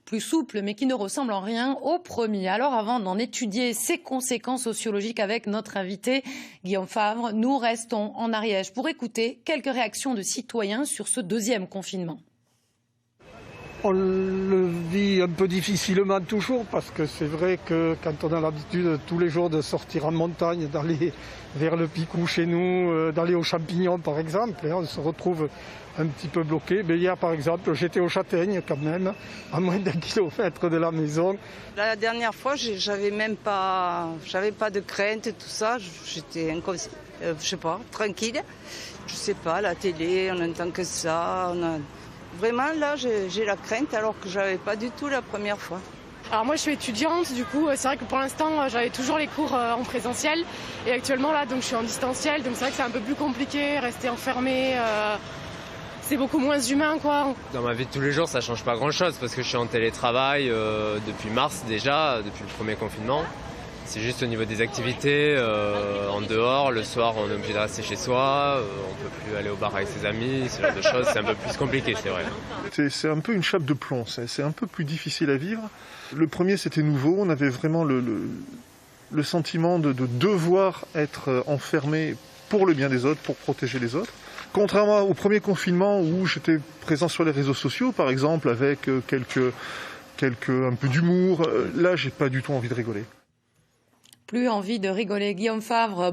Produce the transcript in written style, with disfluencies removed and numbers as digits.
Plus souple, mais qui ne ressemble en rien au premier. Alors, avant d'en étudier ses conséquences sociologiques avec notre invité Guillaume Favre, nous restons en Ariège pour écouter quelques réactions de citoyens sur ce deuxième confinement. On le vit un peu difficilement toujours parce que c'est vrai que quand on a l'habitude tous les jours de sortir en montagne, d'aller vers le Picou chez nous, d'aller aux champignons par exemple, et on se retrouve un petit peu bloqué. Mais hier par exemple, j'étais aux châtaignes quand même, à moins d'1 kilomètre de la maison. La dernière fois, j'avais pas de crainte et tout ça. J'étais tranquille. Je sais pas, la télé, on n'entend que ça. Vraiment, là, j'ai la crainte alors que j'avais pas du tout la première fois. Alors moi je suis étudiante, du coup c'est vrai que pour l'instant j'avais toujours les cours en présentiel et actuellement là donc je suis en distanciel, donc c'est vrai que c'est un peu plus compliqué, rester enfermé, c'est beaucoup moins humain quoi. Dans ma vie de tous les jours ça change pas grand chose parce que je suis en télétravail depuis mars déjà, depuis le premier confinement. C'est juste au niveau des activités, en dehors, le soir on est obligé de rester chez soi, on peut plus aller au bar avec ses amis, ce genre de choses, c'est un peu plus compliqué, c'est vrai. C'est un peu une chape de plomb, c'est un peu plus difficile à vivre. Le premier c'était nouveau, on avait vraiment le sentiment de devoir être enfermé pour le bien des autres, pour protéger les autres. Contrairement au premier confinement où j'étais présent sur les réseaux sociaux par exemple avec un peu d'humour, là j'ai pas du tout envie de rigoler. Plus envie de rigoler. Guillaume Favre,